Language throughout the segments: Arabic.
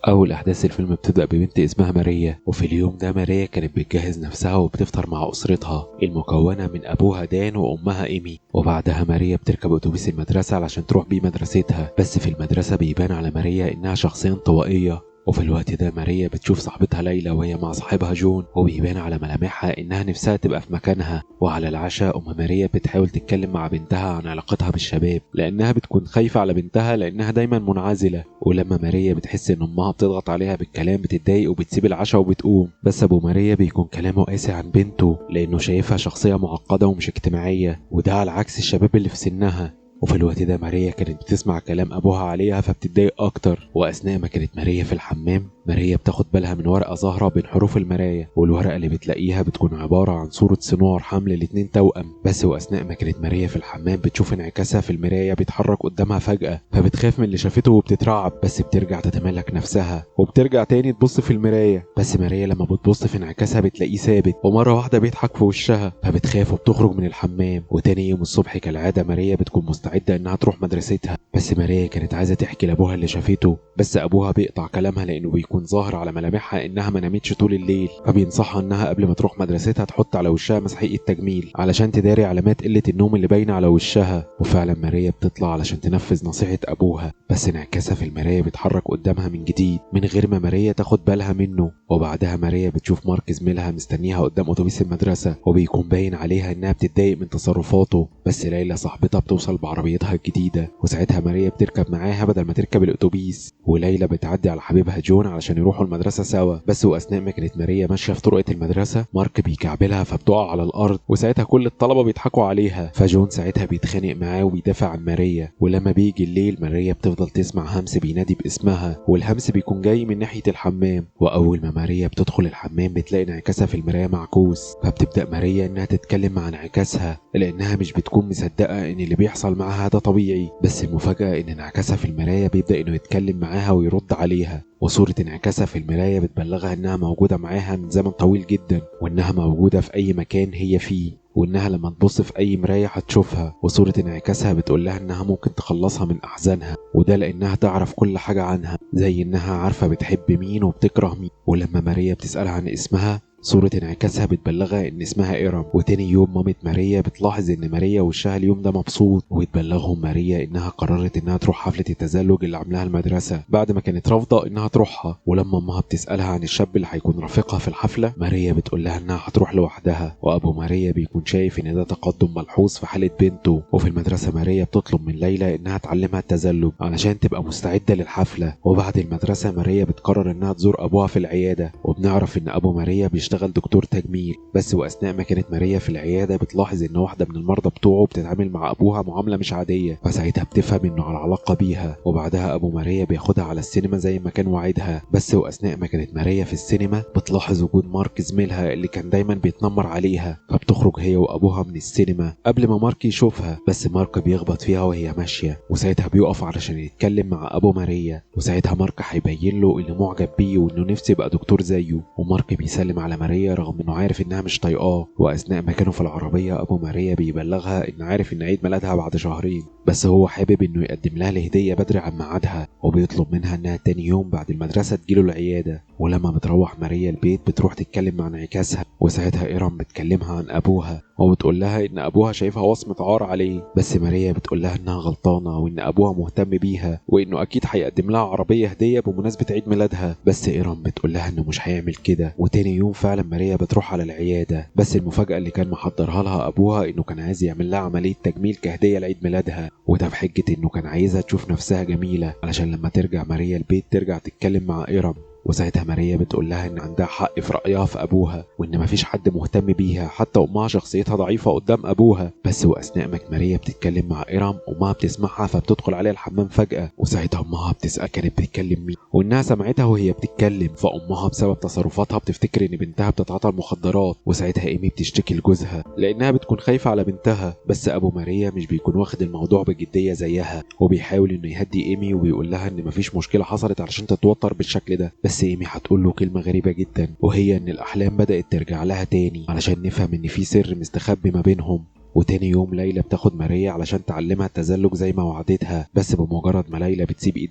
أول أحداث الفيلم بتبدأ ببنت اسمها ماريا، وفي اليوم ده ماريا كانت بتجهز نفسها وبتفطر مع أسرتها المكونة من أبوها دان وأمها إيمي. وبعدها ماريا بتركب أتوبيس المدرسة علشان تروح بيه مدرستها، بس في المدرسة بيبان على ماريا إنها شخصية انطوائية. وفي الوقت ده ماريا بتشوف صاحبتها ليلى وهي مع صاحبها جون، وبيبان على ملامحها إنها نفسها تبقى في مكانها. وعلى العشاء أم ماريا بتحاول تتكلم مع بنتها عن علاقتها بالشباب، لأنها بتكون خايفة على بنتها لأنها دايما منعزلة. ولما ماريا بتحس إن أمها بتضغط عليها بالكلام بتتضايق وبتسيب العشاء وبتقوم. بس أبو ماريا بيكون كلامه قاسي عن بنته لأنه شايفها شخصية معقدة ومش اجتماعية، وده على عكس الشباب اللي في سنها. وفي الوقت ده ماريا كانت بتسمع كلام أبوها عليها فبتتضايق أكتر. وأثناء ما كانت ماريا في الحمام، ماريا بتاخد بالها من ورقة ظاهرة بين حروف المراية، والورقة اللي بتلاقيها بتكون عبارة عن صورة سنور حمل الاتنين توأم. بس وأثناء ما كانت ماريا في الحمام بتشوف انعكاسها في المراية بيتحرك قدامها فجأة، فبتخاف من اللي شافته وبتترعب، بس بترجع تتمالك نفسها وبترجع تاني تبص في المراية. بس ماريا لما بتبص في انعكاسها بتلاقيه ثابت، ومرة واحدة بيضحك في وشها، فبتخاف وبتخرج من الحمام. وتاني يوم الصبح كالعادة ماريا بتكون مستعدة إنها تروح مدرستها، بس ماريا كانت عايزة تحكي لأبوها اللي شافته، بس أبوها بيقطع كلامها لأنه بيكون ظاهر على ملامحها إنها ما نامتش طول الليل، فبينصحها إنها قبل ما تروح مدرستها تحط على وشها مسحيق التجميل علشان تداري علامات قلة النوم اللي باينة على وشها. وفعلا ماريا بتطلع علشان تنفذ نصيحة أبوها، بس انعكاسها في المراية بيتحرك قدامها من جديد من غير ما ماريا تاخد بالها منه. وبعدها ماريا بتشوف مارك زميلها مستنيها قدام أتوبيس المدرسة، وبيكون باين عليها إنها بتتضايق من تصرفاته. بس ليلى صاحبتها بتوصل بعربيتها الجديدة، وساعتها ماريا بتركب معاها بدل ما تركب الأتوبيس. وليلى بتعدي على حبيبها جون علشان يروحوا المدرسة سوا. بس وأثناء ما كانت ماريا ماشية في طرقة المدرسة، مارك بيكعبلها فبتقع على الأرض، وساعتها كل الطلبة بيضحكوا عليها، فجون ساعتها بيتخانق معاه وبيدافع عن ماريا. ولما بيجي الليل ماريا بتفضل تسمع همس بينادي باسمها، والهمس بيكون جاي من ناحية الحمام. وأول ما ماريا بتدخل الحمام بتلاقي انعكاسها في المراية معكوس، فبتبدأ ماريا إنها تتكلم مع انعكاسها لأنها مش بتكون مصدقة إن اللي بيحصل معاها ده طبيعي. بس المفاجأة إن انعكاسها في المراية بيبدأ إنه يتكلم معاها ويرد عليها، وصورة انعكاسها في المراية بتبلغها إنها موجودة معاها من زمن طويل جدا، وإنها موجودة في أي مكان هي فيه، وإنها لما تبص في أي مراية هتشوفها. وصورة انعكاسها بتقول لها إنها ممكن تخلصها من أحزانها، وده لأنها تعرف كل حاجة عنها، زي إنها عارفة بتحب مين وبتكره مين. ولما ماريا بتسألها عن اسمها، صورة انعكاسها بتبلغها إن اسمها إيرام. وتاني يوم مامة ماريا بتلاحظ إن ماريا وشها اليوم ده مبسوط، وبتبلغهم ماريا إنها قررت إنها تروح حفلة التزلج اللي عاملاها المدرسة بعد ما كانت رافضة إنها تروحها. ولما أمها بتسألها عن الشاب اللي هيكون رفيقها في الحفلة، ماريا بتقول لها إنها هتروح لوحدها. وأبو ماريا بيكون شايف إن ده تقدم ملحوظ في حالة بنته. وفي المدرسة ماريا بتطلب من ليلى إنها تعلمها التزلج علشان تبقى مستعدة للحفلة. وبعد المدرسة ماريا بتقرر إنها تزور أبوها في العيادة، وبنعرف إن أبو ماريا بيشتغل دكتور تجميل. بس واثناء ما كانت ماريا في العياده بتلاحظ ان واحده من المرضى بتوعه بتتعامل مع ابوها معامله مش عاديه، فساعتها بتفهم انه على علاقه بيها. وبعدها ابو ماريا بياخدها على السينما زي ما كان وعدها. بس واثناء ما كانت ماريا في السينما بتلاحظ وجود مارك زميلها اللي كان دايما بيتنمر عليها، فبتخرج هي وابوها من السينما قبل ما مارك يشوفها. بس مارك بيخبط فيها وهي ماشيه، وساعتها بيقف علشان يتكلم مع ابو ماريا. وساعتها مارك هيبين له انه معجب بيه وانه نفسه يبقى دكتور زيه. ومارك بيسلم على ماريا رغم انه عارف انها مش طايقاه. واثناء ما كانوا في العربيه ابو ماريا بيبلغها ان عارف ان عيد ميلادها بعد شهرين، بس هو حابب انه يقدم لها الهديه بدري عن ميعادها، وبيطلب منها انها تاني يوم بعد المدرسه تجيله العياده. ولما بتروح ماريا البيت بتروح تتكلم مع انعكاسها، وساعتها ايرام بتكلمها عن ابوها وبتقول لها ان ابوها شايفها وصمه عار عليه. بس ماريا بتقول لها انها غلطانه وان ابوها مهتم بيها وانه اكيد هيقدم لها عربيه هديه بمناسبه عيد ميلادها. بس ايرام بتقول لها انه مش هيعمل كده. وتاني يوم فعلا ماريا بتروح على العياده، بس المفاجاه اللي كان محضرها لها ابوها انه كان عايز يعمل لها عمليه تجميل كهديه لعيد ميلادها، وده بحجه انه كان عايزها تشوف نفسها جميله علشان لما ترجع ماريا البيت ترجع تتكلم مع ايرام. وساعتها ماريا بتقول لها ان عندها حق في رأيها في ابوها، وان مفيش حد مهتم بيها، حتى امها شخصيتها ضعيفة قدام ابوها. بس واثناء ما ماريا بتتكلم مع ايرام امها بتسمعها فبتدخل عليها الحمام فجأة، وساعتها امها بتسأل كانت بتتكلم مين، وانها سمعتها وهي بتتكلم. فامها بسبب تصرفاتها بتفتكر ان بنتها بتتعاطى المخدرات. وساعتها ايمي بتشتكي لجوزها لانها بتكون خايفة على بنتها. بس ابو ماريا مش بيكون واخد الموضوع بجدية زيها، وبيحاول انه يهدي ايمي وبيقول لها ان مفيش مشكلة حصلت علشان تتوتر بالشكل ده. بس ايمي هتقول له كلمة غريبة جدا، وهي ان الاحلام بدأت ترجع لها تاني علشان نفهم ان في سر مستخبي ما بينهم. وتاني يوم ليلى بتاخد ماريا علشان تعلمها التزلج زي ما وعدتها، بس بمجرد ما ليلى بتسيب ايد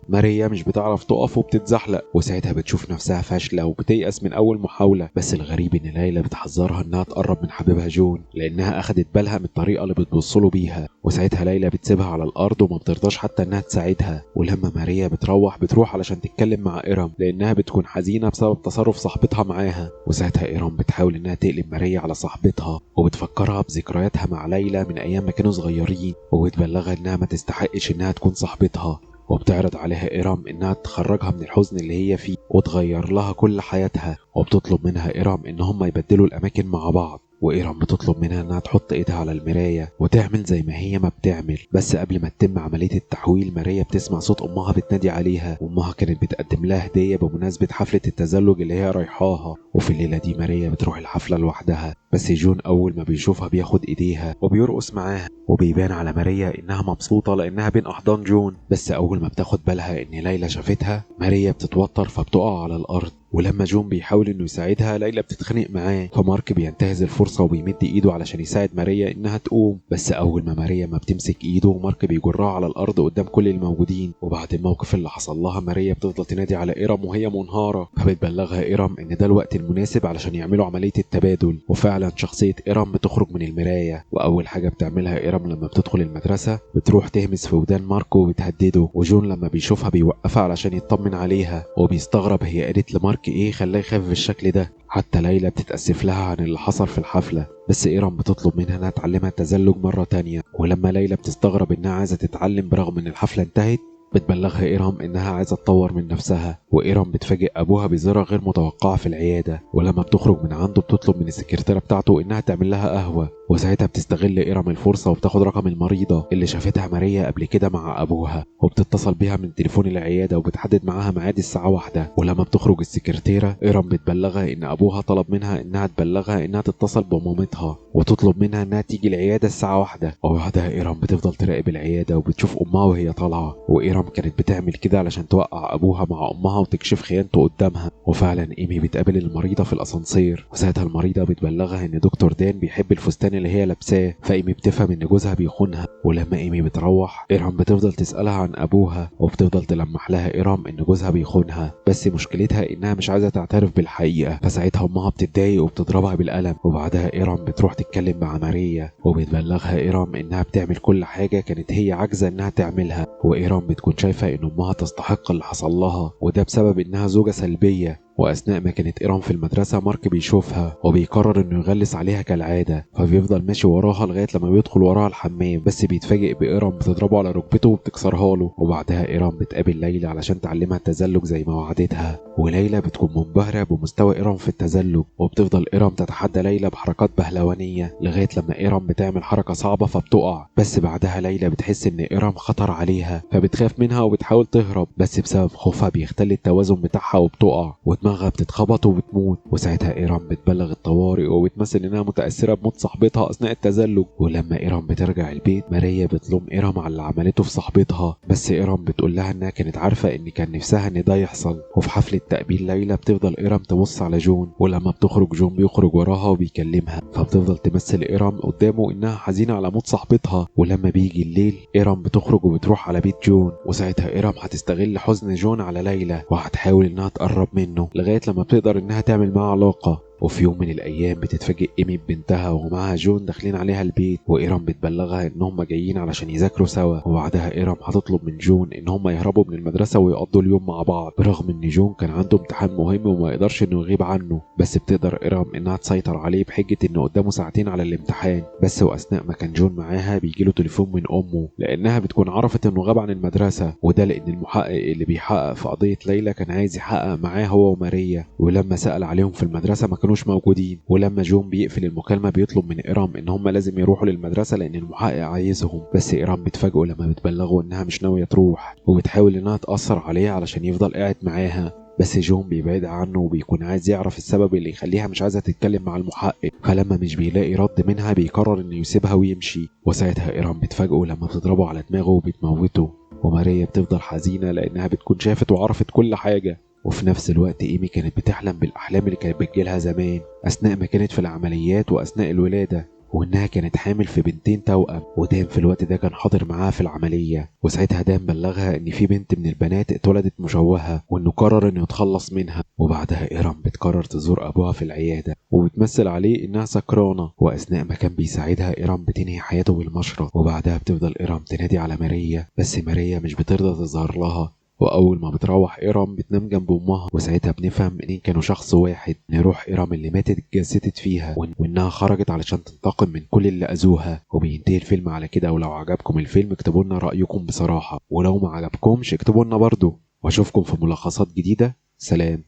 ماريا مش بتعرف تقف وبتتزحلق، وساعتها بتشوف نفسها فاشله وبتيأس من اول محاوله. بس الغريب ان ليلى بتحذرها انها تقرب من حبيبها جون لانها اخدت بالها من الطريقه اللي بتبصله بيها، وساعتها ليلى بتسيبها على الارض وما بترضاش حتى انها تساعدها. ولما ماريا بتروح علشان تتكلم مع إيرام لانها بتكون حزينه بسبب تصرف صاحبتها معاها، وساعتها إيرام بتحاول انها تقلب ماريا على صاحبتها وبتفكرها بذكرياتها مع ليلى من ايام ما كانوا صغيرين، وبتبلغها انها ما تستحقش انها تكون صاحبتها، وبتعرض عليها إيرام إنها تخرجها من الحزن اللي هي فيه وتغير لها كل حياتها، وبتطلب منها إيرام إن هم يبدلوا الأماكن مع بعض. وإيرام بتطلب منها إنها تحط إيدها على المراية وتعمل زي ما هي ما بتعمل. بس قبل ما تتم عملية التحويل ماريا بتسمع صوت أمها بتنادي عليها، وأمها كانت بتقدم لها هدية بمناسبة حفلة التزلج اللي هي رايحاها. وفي الليلة دي ماريا بتروح الحفلة لوحدها، بس جون أول ما بيشوفها بياخد إيديها وبيرقص معاها، وبيبان على ماريا إنها مبسوطة لأنها بين أحضان جون. بس أول ما بتاخد بالها إن ليلى شافتها ماريا بتتوتر فبتقع على الأرض. ولما جون بيحاول انه يساعدها ليلى بتتخانق معاه، فمارك بينتهز الفرصة وبيمد ايده علشان يساعد ماريا انها تقوم. بس اول ما ماريا ما بتمسك ايده مارك بيجرها على الارض قدام كل الموجودين. وبعد الموقف اللي حصل لها ماريا بتفضل تنادي على إيرام وهي منهارة، فبتبلغها إيرام ان ده الوقت المناسب علشان يعملوا عملية التبادل. وفعلا شخصية إيرام بتخرج من المراية، واول حاجة بتعملها إيرام لما بتدخل المدرسة بتروح تهمس في ودان مارك وبتهدده، وجون لما بيشوفها بيوقفها علشان يطمن عليها وبيستغرب هي قالت لمارك ايه خلاه يخاف بالشكل ده. حتى ليلى بتتأسف لها عن اللي حصل في الحفلة، بس إيرام بتطلب منها انها تعلمها التزلج مرة تانية. ولما ليلى بتستغرب انها عايزة تتعلم برغم ان الحفلة انتهت بتبلغها إيرام إنها عايزة تطور من نفسها. وإيرام بتفاجئ أبوها بزيارة غير متوقعة في العيادة، ولما بتخرج من عنده بتطلب من السكرتيرة بتاعته إنها تعمل لها قهوة. وساعتها بتستغل إيرام الفرصة وبتاخد رقم المريضة اللي شافتها ماريا قبل كده مع أبوها، وبتتصل بيها من تليفون العيادة وبتحدد معاها ميعاد الساعة 1. ولما بتخرج السكرتيرة إيرام بتبلغها إن أبوها طلب منها إنها تبلغها إنها تتصل بمامتها وتطلب منها إنها تيجي العيادة الساعة 1. وبعدها إيرام بتفضل تراقب العيادة وبتشوف أمها وهي طالعة، وإيرام كانت بتعمل كده علشان توقع أبوها مع أمها وتكشف خيانته قدامها. وفعلا إيمي بتقابل المريضة في الأسانسير، وساعتها المريضة بتبلغها إن دكتور دان بيحب الفستان اللي هي لابساه، فإيمي بتفهم إن جوزها بيخونها. ولما إيمي بتروح إيرام بتفضل تسألها عن أبوها وبتفضل تلمح لها إيرام إن جوزها بيخونها، بس مشكلتها إنها مش عايزة تعترف بالحقيقة. فساعتها أمها بتتضايق وبتضربها بالقلم. وبعدها إيرام بتروح تتكلم مع ماريا وبتبلغها إيرام إنها بتعمل كل حاجة كانت هي عاجزة إنها تعملها. وإيرام بتكون شايفة إن أمها تستحق اللي حصل لها، وده بسبب إنها زوجة سلبية. واثناء ما كانت إيرام في المدرسه مارك بيشوفها وبيقرر انه يغلس عليها كالعاده، فبيفضل ماشي وراها لغايه لما بيدخل وراها الحمام، بس بيتفاجئ بإيرام بتضربه على ركبته وبتكسرها له. وبعدها إيرام بتقابل ليلى علشان تعلمها التزلج زي ما وعدتها، وليلى بتكون منبهره بمستوى إيرام في التزلج، وبتفضل إيرام تتحدى ليلى بحركات بهلوانيه لغايه لما إيرام بتعمل حركه صعبه فبتقع. بس بعدها ليلى بتحس ان إيرام خطر عليها فبتخاف منها وبتحاول تهرب، بس بسبب خوفها بيختل التوازن بتاعها وبتقع ودماغها بتتخبط وبتموت. وساعتها إيرام بتبلغ الطوارئ وبتمثل انها متأثرة بموت صاحبتها اثناء التزلج. ولما إيرام بترجع البيت ماريا بتلوم إيرام على اللي عملته في صاحبتها، بس إيرام بتقول لها انها كانت عارفة ان كان نفسها ان ده يحصل. وفي حفلة تقبيل ليلى بتفضل إيرام تبص على جون، ولما بتخرج جون بيخرج وراها وبيكلمها، فبتفضل تمثل إيرام قدامه انها حزينة على موت صاحبتها. ولما بيجي الليل إيرام بتخرج وبتروح على بيت جون، وساعتها إيرام هتستغل حزن جون على ليلى وهتحاول انها تقرب منه لغاية لما بتقدر انها تعمل معاه علاقة. وفي يوم من الايام بتتفاجئ ايمي ببنتها ومعها جون داخلين عليها البيت، وايرام بتبلغها ان هم جايين علشان يذاكروا سوا. وبعدها ايرام هتطلب من جون ان هم يهربوا من المدرسه ويقضوا اليوم مع بعض، برغم ان جون كان عنده امتحان مهم وما يقدرش انه يغيب عنه. بس بتقدر ايرام انها تسيطر عليه بحجه انه قدامه ساعتين على الامتحان بس. واثناء ما كان جون معاها بيجيله تليفون من امه لانها بتكون عرفت انه غاب عن المدرسه، وده لان المحقق اللي بيحقق في قضيه ليلى كان عايز يحقق معاه هو وماريا، ولما سال عليهم في المدرسه ما كانوش موجودين. ولما جون بيقفل المكالمة بيطلب من إيرام إن هم لازم يروحوا للمدرسة لأن المحقق عايزهم، بس إيرام بتفاجئه لما بتبلغه إنها مش ناوية تروح، وبتحاول إنها تأثر عليه علشان يفضل قاعد معاها. بس جون بيبعد عنه وبيكون عايز يعرف السبب اللي يخليها مش عايزة تتكلم مع المحقق، فلما مش بيلاقي رد منها بيقرر إنه يسيبها ويمشي. وساعتها إيرام بتفاجئه لما بتضربه على دماغه وبتموته، وماريا بتفضل حزينة لأنها بتكون شافت وعرفت كل حاجة. وفي نفس الوقت إيمي كانت بتحلم بالأحلام اللي كانت بتجيلها زمان أثناء ما كانت في العمليات وأثناء الولادة، وإنها كانت حامل في بنتين توأم، ودان في الوقت ده كان حاضر معاها في العملية. وساعتها دان بلغها إن في بنت من البنات اتولدت مشوهة وإنه قرر إنه يتخلص منها. وبعدها إيرام بتقرر تزور أبوها في العيادة وبتمثل عليه إنها سكرانة، وأثناء ما كان بيساعدها إيرام بتنهي حياته بالمشرط. وبعدها بتفضل إيرام تنادي على ماريا، بس ماريا مش بترضى تظهر لها. واول ما بتروح إيرام بتنام جنب امها، وساعتها بنفهم انين كانوا شخص واحد، ان روح إيرام اللي ماتت اتجسدت فيها، وانها خرجت علشان تنتقم من كل اللي اذوها. وبينتهي الفيلم على كده. ولو عجبكم الفيلم اكتبوا لنا رايكم بصراحه، ولو ما عجبكمش اكتبوا لنا برضه، واشوفكم في ملخصات جديده. سلام.